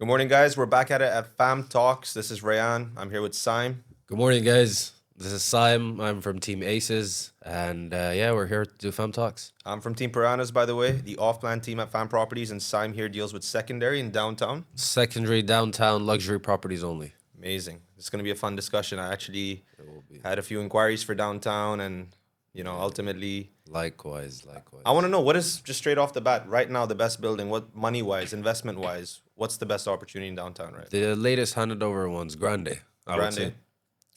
Good morning, guys. We're back at it at Fam Talks. This is Rayan. I'm here with Sime. Good morning, guys. This is Sim. I'm from Team Aces, and yeah, we're here to do Fam Talks. I'm from Team Piranhas, by the way, the off-plan team at Fam Properties, and Sime here deals with secondary in downtown. Secondary downtown luxury properties only. Amazing. It's going to be a fun discussion. I actually It will be. had a few inquiries for downtown, and Yeah. ultimately, Likewise. I want to know what is just straight off the bat right now the best building. What money-wise, investment-wise, what's the best opportunity in downtown? Right, The latest handed over ones, Grande. I would say. Grande.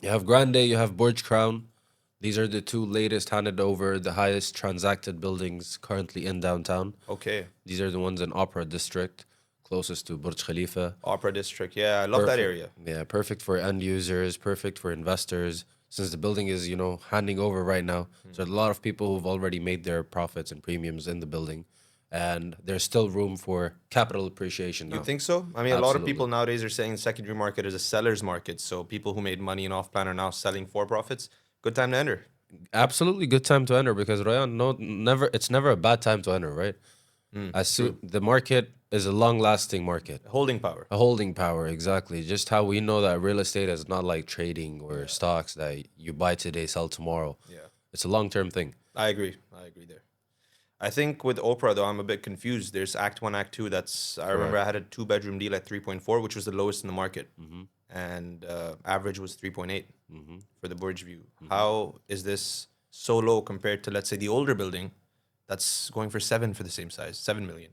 You have Grande, you have Burj Crown. These are the two latest handed over, the highest transacted buildings currently in downtown. Okay, These are the ones in Opera District, closest to Burj Khalifa. Opera District. Yeah, I love that Perfect. area. Yeah, perfect for end users, perfect for investors. Since the building is, handing over right now, so a lot of people who've already made their profits and premiums in the building, and there's still room for capital appreciation You now. think so? I mean, a lot of people Absolutely. nowadays are saying the secondary market is a seller's market. So people who made money in off plan are now selling for profits. Good time to enter. Absolutely good time to enter because Ryan, no, never, it's never a bad time to enter, right? As soon True. the market is a long-lasting market. Holding power. A holding power, exactly. Just how we know that real estate is not like trading or stocks that you buy today, sell tomorrow. Yeah, It's a long-term thing. I agree. I agree there. I think with Oprah though, I'm a bit confused. There's Act One, Act Two. I remember Correct. I had a two-bedroom deal at 3.4, which was the lowest in the market, Mm-hmm. and average was 3.8 Mm-hmm. for the Burj View. Mm-hmm. How is this so low compared to, let's say, the older building that's going for 7 for the same size, 7 million?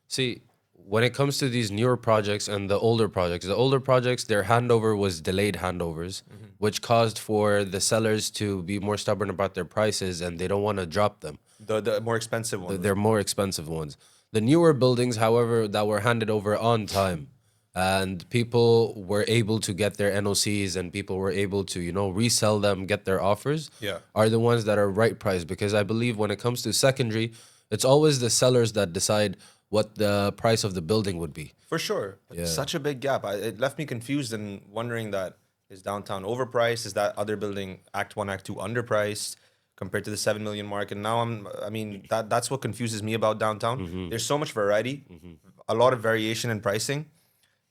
See, when it comes to these newer projects and the older projects, their handover was delayed handovers, which caused for the sellers to be more stubborn about their prices and they don't want to drop them. The more expensive one was. They're more expensive ones. The newer buildings, however, that were handed over on time and people were able to get their NOCs and people were able to, resell them, get their offers, Yeah. are the ones that are right priced. Because I believe when it comes to secondary, it's always the sellers that decide what the price of the building would be. For sure. But Yeah. such a big gap. It left me confused and wondering that is downtown overpriced? Is that other building Act One, Act Two underpriced compared to the 7 million mark? And now I mean, that's what confuses me about downtown. Mm-hmm. There's so much variety, Mm-hmm. a lot of variation in pricing.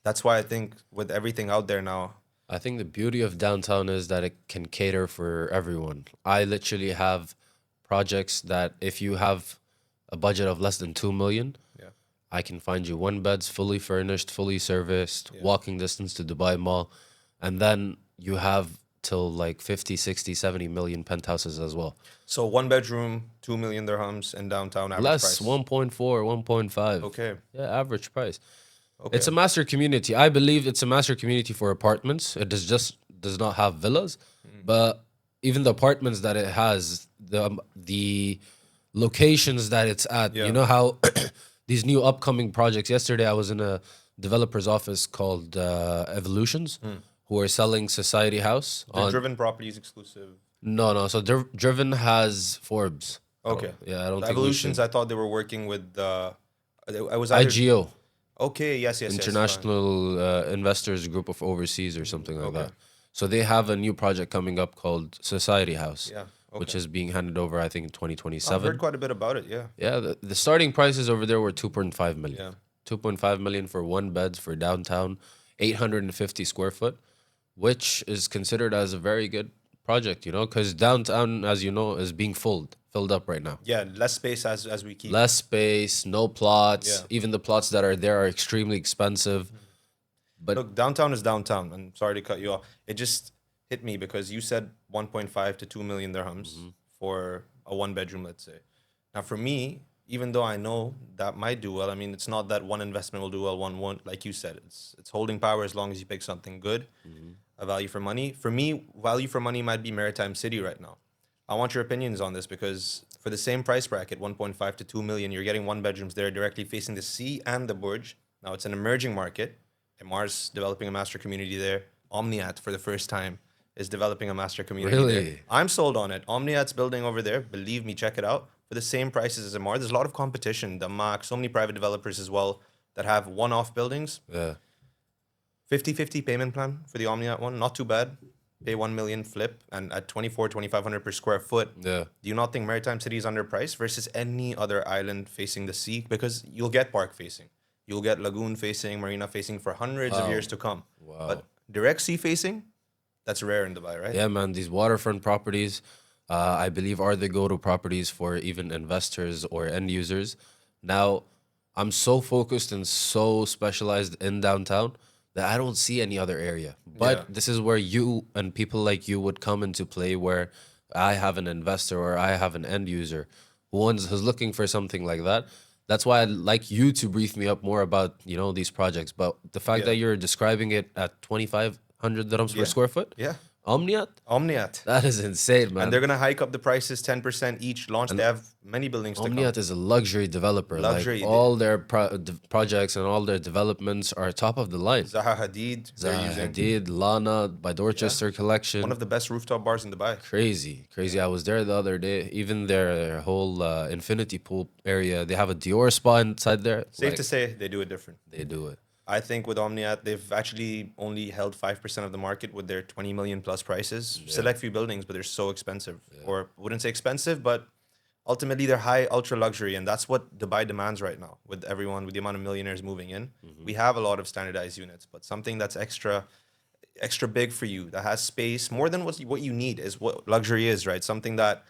That's why I think with everything out there now, I think the beauty of downtown is that it can cater for everyone. I literally have projects that if you have a budget of less than 2 million, yeah, I can find you one beds, fully furnished, fully serviced, yeah. walking distance to Dubai Mall. And then you have till like 50, 60, 70 million penthouses as well. So one bedroom, 2 million dirhams in downtown average Less price. 1.4, 1.5. Okay, Yeah, average price. okay, It's a master community. I believe it's a master community for apartments. It does not have villas, but even the apartments that it has, the locations that it's at. yeah. You know how these new upcoming projects. Yesterday, I was in a developer's office called Evolutions, who are selling Society House The on. driven properties exclusive. No, no. So Driven has Forbes. Okay. Yeah, I don't The think we Evolutions, should. I thought they were working with I was either IGO. okay, yes. Fine. International Investors Group of Overseas or something like Okay. that. So they have a new project coming up called Society House, Yeah. which Okay. is being handed over, I think, in I've 2027. heard quite a bit about it. Yeah. Yeah, the starting prices over there were 2.5 million. Yeah. 2.5 million for one beds for downtown, 850 square foot, which is considered as a very good project, because downtown, as you know, is being filled up right now. Yeah. Less space as we keep. Less space, no plots. Yeah. Even the plots that are there are extremely expensive. But Look, downtown is downtown. And sorry to cut you off. It just hit me because you said 1.5 to 2 million dirhams for a one bedroom, let's say. Now, for me, even though I know that might do well, I mean, it's not that one investment will do well. One, like you said, it's holding power as long as you pick something good, a value for money. For me, value for money might be Maritime City right now. I want your opinions on this because for the same price bracket, 1.5 to 2 million, you're getting one bedrooms there directly facing the sea and the Burj. Now, it's an emerging market. Mars developing a master community there. Omniat for the first time is developing a master community there. really, I'm sold on it. Omniat's building over there. Believe me, check it out. For the same prices as Mars. There's a lot of competition. Damak, so many private developers as well that have one-off buildings. yeah. 50-50 payment plan for the Omniat one. Not too bad. Pay 1 million flip and at 2,500 per square foot. Yeah. Do you not think Maritime City is underpriced versus any other island facing the sea? Because you'll get park facing. you'll get lagoon facing, marina facing for hundreds of years to come. Wow. But direct sea facing, that's rare in Dubai, right? Yeah, man, these waterfront properties, I believe, are the go-to properties for even investors or end users. Now, I'm so focused and so specialized in downtown that I don't see any other area. But Yeah. this is where you and people like you would come into play, where I have an investor or I have an end user who's looking for something like that. That's why I'd like you to brief me up more about, these projects. But the fact Yeah. that you're describing it at 2,500 dirhams per Yeah. square foot, Yeah. Omniat, Omniat. that is insane, man. And they're gonna hike up the prices 10% each launch. They have many buildings to come. Omniat is a luxury developer. Luxury. Like all their projects and all their developments are top of the line. Zaha Hadid. They're Zaha using Hadid, Lana by Dorchester Collection. one of the best rooftop bars in Dubai. Crazy, crazy. I was there the other day. Even their whole infinity pool area, they have a Dior spa inside there. Safe Like, to say, they do it different. they do it. I think with Omniat, they've actually only held 5% of the market with their 20 million plus prices. Select few buildings, but they're so expensive. Or wouldn't say expensive, but ultimately they're high ultra luxury. And that's what Dubai demands right now with everyone, with the amount of millionaires moving in. We have a lot of standardized units, but something that's extra big for you, that has space, more than what you need is what luxury is, right? Something that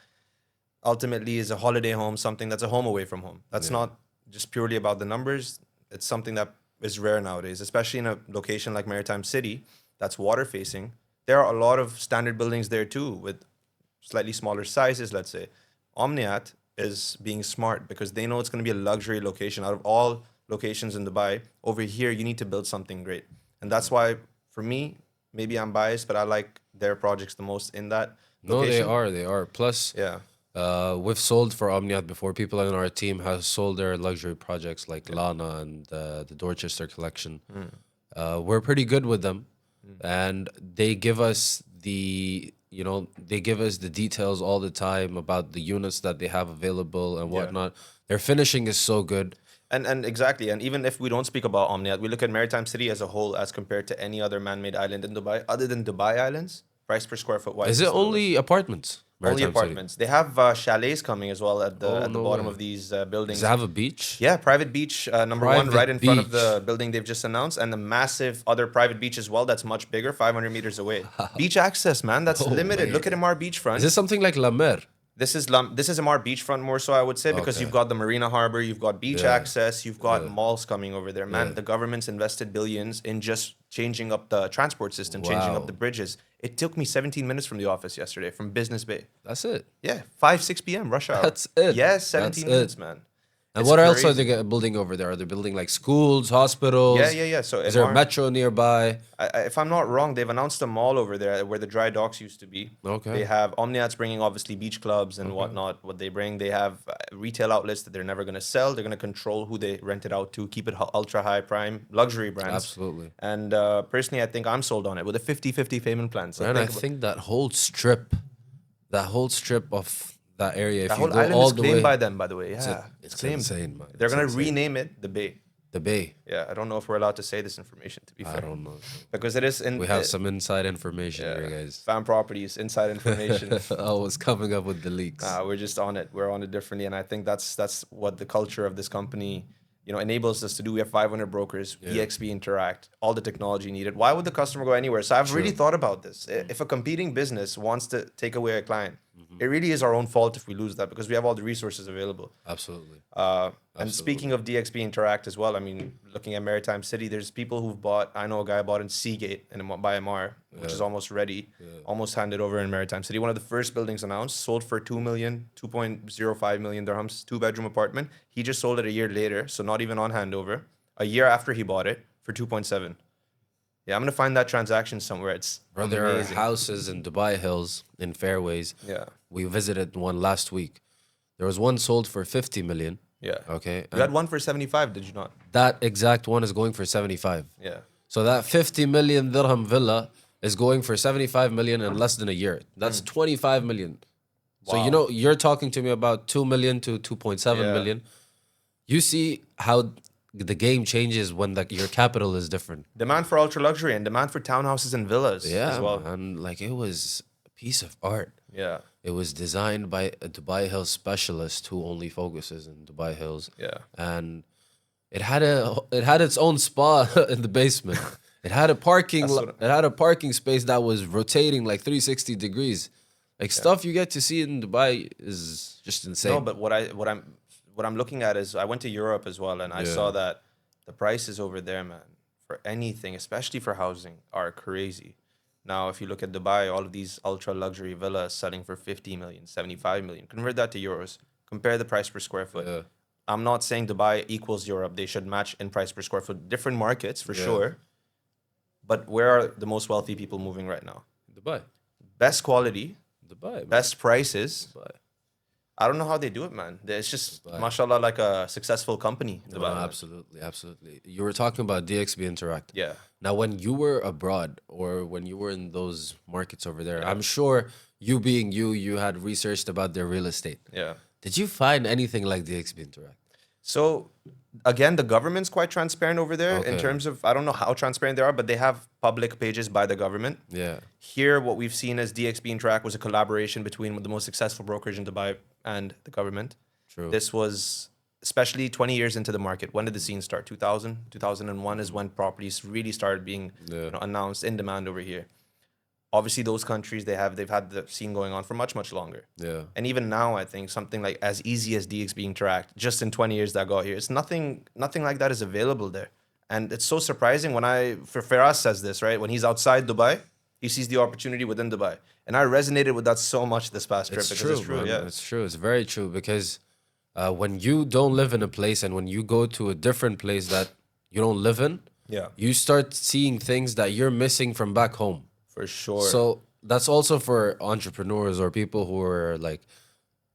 ultimately is a holiday home, something that's a home away from home. That's not just purely about the numbers. It's something that is rare nowadays, especially in a location like Maritime City that's water facing. There are a lot of standard buildings there too with slightly smaller sizes, let's say. Omniat is being smart because they know it's going to be a luxury location. Out of all locations in Dubai, over here, you need to build something great. And that's why, for me, maybe I'm biased, but I like their projects the most in that No, location. they are. Plus, Yeah. we've sold for Omniat before. People in our team have sold their luxury projects like Lana and the Dorchester Collection. We're pretty good with them, and they give us the details all the time about the units that they have available and whatnot. Their finishing is so good. And exactly. And even if we don't speak about Omniat, we look at Maritime City as a whole as compared to any other man-made island in Dubai. Other than Dubai Islands, price per square foot wise. Is it only apartments? only Maritime City? apartments? They have chalets coming as well at the Oh, at the no bottom way. of these Does buildings. it have a beach? Yeah, private beach number one Private right in front of beach. the building they've just announced, and the massive other private beach as well that's much bigger, 500 meters away. Beach access, man, that's Oh, limited. man. Look at MR Beachfront. Is this something like La Mer? This is MR Beachfront more so, I would say, because Okay. you've got the Marina Harbor, you've got beach Yeah. access, you've got Yeah. malls coming over there. Man, Yeah. the government's invested billions in just changing up the transport system, changing Wow. up the bridges. It took me 17 minutes from the office yesterday, from Business Bay. That's it. Yeah, 5, 6 p.m. rush hour. That's it. Yes, 17 That's minutes, it. man. And It's what else are crazy. they building over there? Are they building like schools, hospitals? Yeah. So Is there a MR metro nearby? if I'm not wrong, they've announced a mall over there where the dry docks used to be. Okay. They have Omniat's bringing obviously beach clubs and whatnot. What they bring, they have retail outlets that they're never going to sell. They're going to control who they rent it out to, keep it ultra high prime luxury brands. Absolutely. And personally, I think I'm sold on it with a 50-50 payment plan. So And I think think that whole strip of that area, if that you whole go island all is the claimed way, by them, by the way. Yeah, it's claimed. insane, man. They're It's going to insane. rename it the Bay. The Bay. Yeah, I don't know if we're allowed to say this information, to be I fair. don't know. Because it is in We have some inside information yeah, here, guys. fan properties, inside information. I was coming up with the leaks. We're just on it. We're on it differently, and I think that's what the culture of this company, enables us to do. We have 500 brokers, EXP Interact, all the technology needed. Why would the customer go anywhere? So I've really thought about this. If a competing business wants to take away a client, it really is our own fault if we lose that because we have all the resources available. Absolutely. And speaking of DXP Interact as well, I mean, looking at Maritime City, there's people who've bought. I know a guy bought in Seagate by MR, which is almost ready, almost handed over in Maritime City. One of the first buildings announced, sold for 2.05 million dirhams, 2-bedroom apartment. He just sold it a year later, so not even on handover. A year after he bought it for 2.7. Yeah, I'm gonna find that transaction somewhere. It's Bro, there are amazing. houses in Dubai Hills in Fairways. Yeah, We visited one last week. There was one sold for 50 million. yeah. Okay. You And had one for 75, did you not? that exact one is going for 75. Yeah. So that 50 million dirham villa is going for 75 million in less than a year. That's 25 million. So, Wow. you're talking to me about 2 million to 2.7 Yeah. million. You see how the game changes when your capital is different. Demand for ultra luxury and demand for townhouses and villas Yeah, as well. man. Like, it was a piece of art. Yeah. It was designed by a Dubai Hills specialist who only focuses in Dubai Hills. Yeah. And it had its own spa in the basement. It had a That's what. it had a parking space that was rotating like 360 degrees. Like stuff you get to see in Dubai is just No, insane. but what I'm looking at is I went to Europe as well, and I saw Yeah. that the prices over there, man, for anything, especially for housing, are crazy. Now, if you look at Dubai, all of these ultra luxury villas selling for 50 million, 75 million. Convert that to euros. Compare the price per square foot. Yeah. I'm not saying Dubai equals Europe. They should match in price per square foot. Different markets for Yeah. sure. But where are the most wealthy people moving right now? Dubai. Best quality, Dubai, man. best prices. Dubai. I don't know how they do it, man. It's just, Dubai. mashallah, like a successful company. No, Dubai, man. absolutely, absolutely. You were talking about DXB Interact. Yeah. Now, when you were abroad or when you were in those markets over there, I'm sure you being you, you had researched about their real estate. Yeah. Did you find anything like DXB Interact? So again, the government's quite transparent over there in Okay. terms of, I don't know how transparent they are, but they have public pages by the government. Yeah. Here, what we've seen as DXB Interact was a collaboration between the most successful brokerage in Dubai and the government. True. This was especially 20 years into the market. When did the scene start? 2000, 2001 is when properties really started being announced in demand over here. Obviously, those countries they've had the scene going on for much longer. Yeah. And even now, I think something like as easy as DXB Interact, just in 20 years that I got here, it's nothing like that is available there. And it's so surprising when for Firas says this, right? When he's outside Dubai, he sees the opportunity within Dubai. And I resonated with that so much this past trip It's because true, it's true, man. yeah. It's true. It's very true because when you don't live in a place and when you go to a different place that you don't live in, Yeah, you start seeing things that you're missing from back home. for sure. So that's also for entrepreneurs or people who are like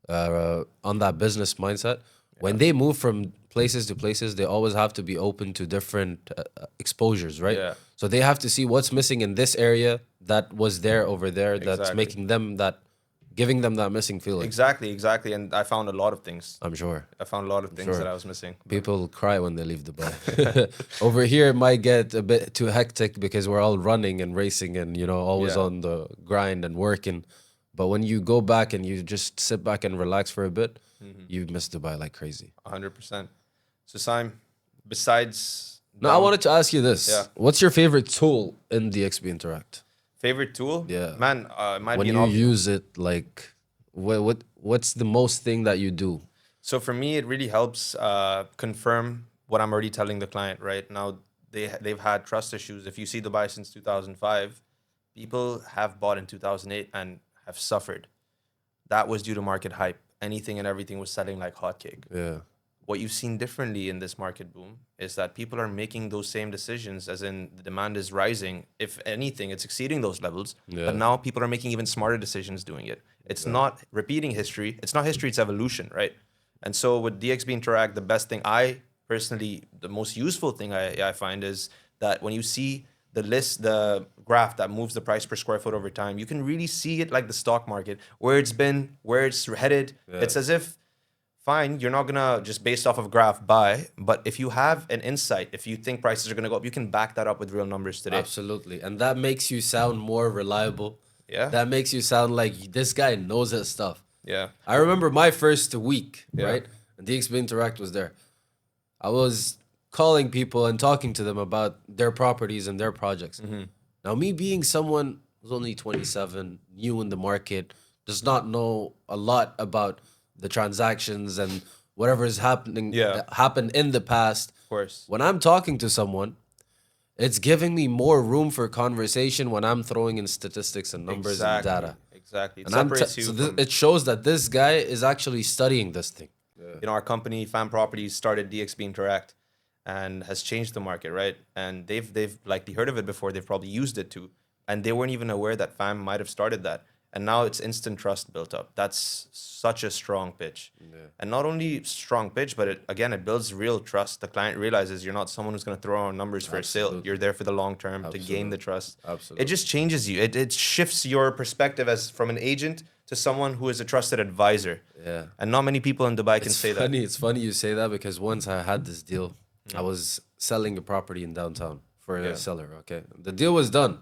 on that business mindset. When they move from places to places, they always have to be open to different exposures, right? Yeah. So they have to see what's missing in this area that was there over there that's Exactly. making them giving them that missing feeling. Exactly. And I found a lot of things. I'm sure. I found a lot of things Sure. that I was missing. People cry when they leave Dubai. Over here, it might get a bit too hectic because we're all running and racing and, always Yeah. on the grind and working. But when you go back and you just sit back and relax for a bit, you miss Dubai like crazy. 100%. So, Simon, besides Now, I wanted to ask you this. Yeah. What's your favorite tool in DXB Interact? favorite tool, Yeah. man, it might When be an you obvious. use it, like, what's the most thing that you do? So for me, it really helps confirm what I'm already telling the client. Right now, they've had trust issues. If you see Dubai since 2005, people have bought in 2008 and have suffered. That was due to market hype. Anything and everything was selling like hotcake. Yeah. What you've seen differently in this market boom is that people are making those same decisions, as in the demand is rising. If anything, it's exceeding those levels. Yeah. But now people are making even smarter decisions doing it. It's not repeating history. It's not history, it's evolution, right? And so with DXB Interact, the best thing the most useful thing I find is that when you see the graph that moves the price per square foot over time, you can really see it like the stock market, where it's been, where it's headed. It's as if, fine, you're not gonna just based off of graph buy, but if you have an insight, if you think prices are gonna go up, you can back that up with real numbers today. Absolutely. And that makes you sound more reliable. Yeah. That makes you sound like this guy knows his stuff. Yeah. I remember my first week, Yeah. right? And DXB Interact was there. I was calling people and talking to them about their properties and their projects. Mm-hmm. Now, me being someone who's only 27, new in the market, does not know a lot about the transactions and whatever is happening Yeah. happened in the past. Of course. When I'm talking to someone, it's giving me more room for conversation when I'm throwing in statistics and numbers and data. Exactly. It And separates you from, it shows that this guy is actually studying this thing. our company, Fan Properties, started DXB Interact and has changed the market, right? And they've likely heard of it before. They've probably used it too. And they weren't even aware that FAM might have started that. And now it's instant trust built up. That's such a strong pitch. And not only strong pitch, but it builds real trust. The client realizes you're not someone who's going to throw out numbers for a sale. You're there for the long term to gain the trust. Absolutely. It just changes you. It shifts your perspective as from an agent to someone who is a trusted advisor. Yeah. And not many people in Dubai can say that. It's funny you say that because once I had this deal, I was selling a property in downtown for a seller. Okay. The deal was done.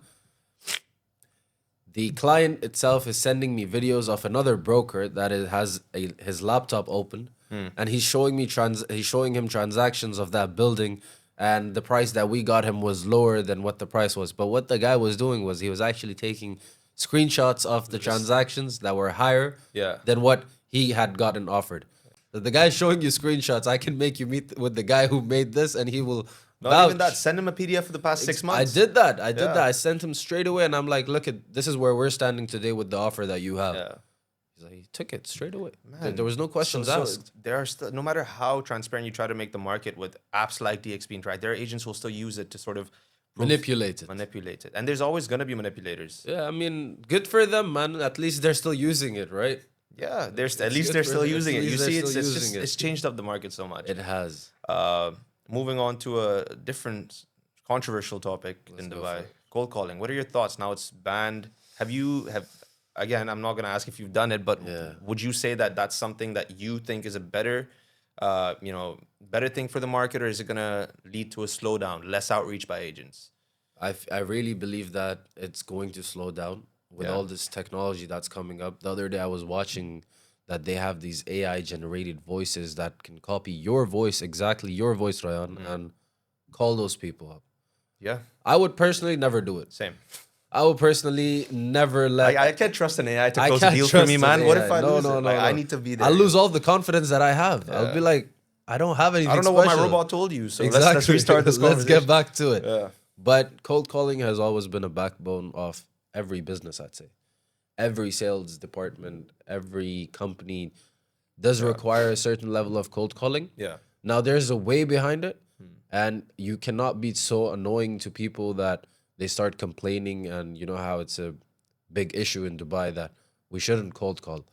The client itself is sending me videos of another broker that has his laptop open and he's showing him transactions of that building, and the price that we got him was lower than what the price was. But what the guy was doing was he was actually taking screenshots of the transactions that were higher Yeah. than what he had gotten offered. The guy showing you screenshots, I can make you meet with the guy who made this, and he will Not even vouch. that. Send him a PDF for the past 6 months. I did that. I did Yeah. that. I sent him straight away, and I'm like, look at this is where we're standing today with the offer that you have. Yeah. He's like, he took it straight away. Man, There was no questions so asked. there are still, no matter how transparent you try to make the market with apps like DXP and Try, there are agents who will still use it to sort of Manipulate it. manipulate it. And there's always going to be manipulators. Yeah, I mean, good for them, man. At least they're still using it, right? Yeah, there's at least good they're for still them. using At it. You least see, they're it's still just using it. it's changed up the market so much. It has. Moving on to a different controversial topic in go Dubai, for it. cold calling. What are your thoughts now? It's banned. Have again? I'm not gonna ask if you've done it, but Yeah. would you say that that's something that you think is a better, better thing for the market, or is it gonna lead to a slowdown, less outreach by agents? I really believe that it's going to slow down with Yeah. all this technology that's coming up. The other day I was watching that they have these AI generated voices that can copy your voice, exactly your voice, Ryan, and call those people up. Yeah, I would personally never do it. same. I would personally never let. I can't trust an AI to I close a can't deal for trust me, an man. What if AI. I No, lose no, it? no, Like, I no. need to be there. I'll lose all the confidence that I have. I'll be like, I don't have anything. I don't know what my special. robot told you. So Exactly. let's restart this Let's conversation. get back to it. Yeah. But cold calling has always been a backbone of every business, I'd say. Every sales department, every company does require a certain level of cold calling. Yeah. Now, there's a way behind it, and you cannot be so annoying to people that they start complaining. And you know how it's a big issue in Dubai that we shouldn't cold call.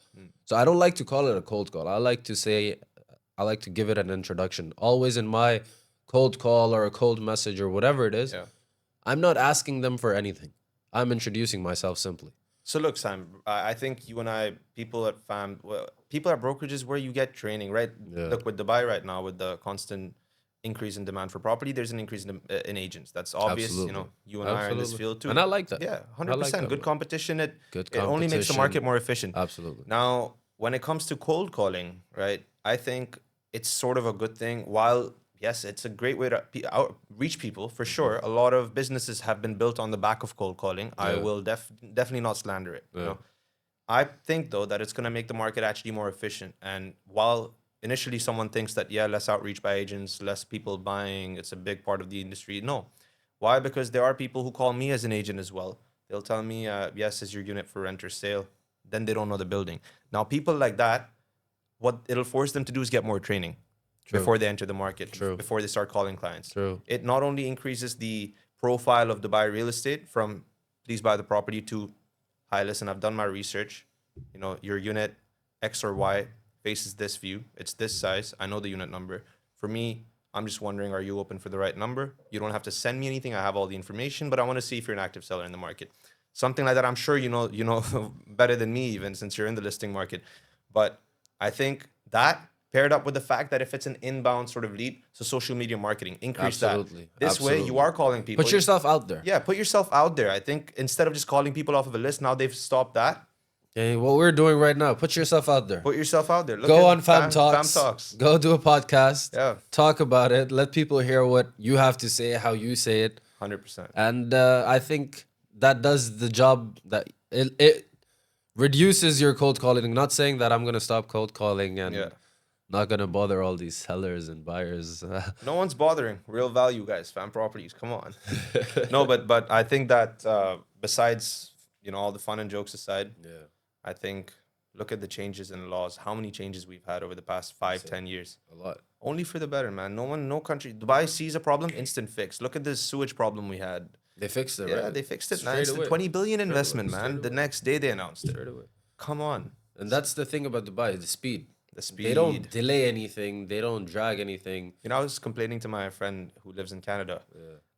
So I don't like to call it a cold call. I like to give it an introduction. Always in my cold call or a cold message or whatever it is, Yeah. I'm not asking them for anything. I'm introducing myself simply. So look, Sam, I think you and I, people at people at brokerages where you get training, right? Yeah. Look, with Dubai right now, with the constant increase in demand for property, there's an increase in agents. That's obvious. Absolutely. You know, you and I are in this Absolutely. field too. And I like that. Yeah, I like 100%. that, Good man. competition. Good It only makes the competition. market more efficient. Absolutely. Now, when it comes to cold calling, right, I think it's sort of a good thing. While, yes, it's a great way to reach people, for sure. A lot of businesses have been built on the back of cold calling. I Yeah. will definitely not slander it. You Yeah. know? I think, though, that it's going to make the market actually more efficient. And while initially someone thinks that, yeah, less outreach by agents, less people buying, it's a big part of the industry. No. Why? Because there are people who call me as an agent as well. They'll tell me, yes, is your unit for rent or sale? Then they don't know the building. Now, people like that, what it'll force them to do is get more training before they enter the market, True. before they start calling clients. True. It not only increases the profile of Dubai real estate from please buy the property to, hi, listen, I've done my research. You know, your unit X or Y faces this view. It's this size. I know the unit number. For me, I'm just wondering, are you open for the right number? You don't have to send me anything. I have all the information, but I want to see if you're an active seller in the market. Something like that. I'm sure you know better than me, even since you're in the listing market. But I think that paired up with the fact that if it's an inbound sort of lead, so social media marketing, increase Absolutely. that. This way, you Absolutely. are calling people. Put yourself out there. Yeah, put yourself out there. I think instead of just calling people off of a list, now they've stopped that. Okay, what we're doing right now, put yourself out there. Put yourself out there. Look Go at on Fam Talks. Fam Talks. Go do a podcast. Yeah. Talk about it. Let people hear what you have to say, how you say it. 100%. And I think that does the job. That it reduces your cold calling. I'm not saying that I'm gonna stop cold calling and Yeah. not gonna bother all these sellers and buyers. No one's bothering. Real value, guys. Fam properties. Come on. No, but I think that besides all the fun and jokes aside, Yeah. I think look at the changes in laws. How many changes we've had over the past 5-10 years? A lot. Only for the better, man. No country. Dubai sees a problem, instant fix. Look at this sewage problem we had. They fixed it, Yeah, right? they fixed it, man. Straight It's a away. 20 billion Straight investment, away. man. Straight The next day they announced it. Straight away. Come on. And that's the thing about Dubai, the speed. The speed. They don't delay anything. They don't drag anything. I was complaining to my friend who lives in Canada.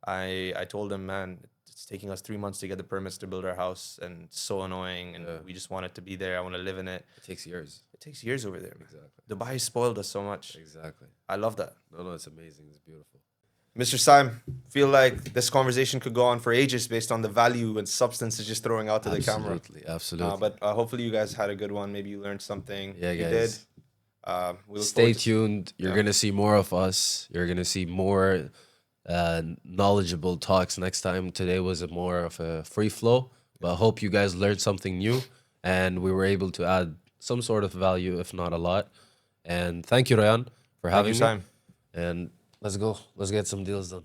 I told him, man, it's taking us 3 months to get the permits to build our house, and it's so annoying. And we just want it to be there. I want to live in it. It takes years. It takes years over there, man. Exactly. Dubai spoiled us so much. Exactly. I love that. No, it's amazing. It's beautiful. Mr. Syme, feel like this conversation could go on for ages based on the value and substance it's just throwing out to the camera. Absolutely. But hopefully you guys had a good one. Maybe you learned something. Yeah, If you guys. did, We look Stay forward to tuned. You're gonna see more of us. You're gonna see more knowledgeable talks next time. Today was a more of a free flow, but I hope you guys learned something new and we were able to add some sort of value, if not a lot. And thank you, Ryan, for Thank you, having me. Sam. And let's go. Let's get some deals done.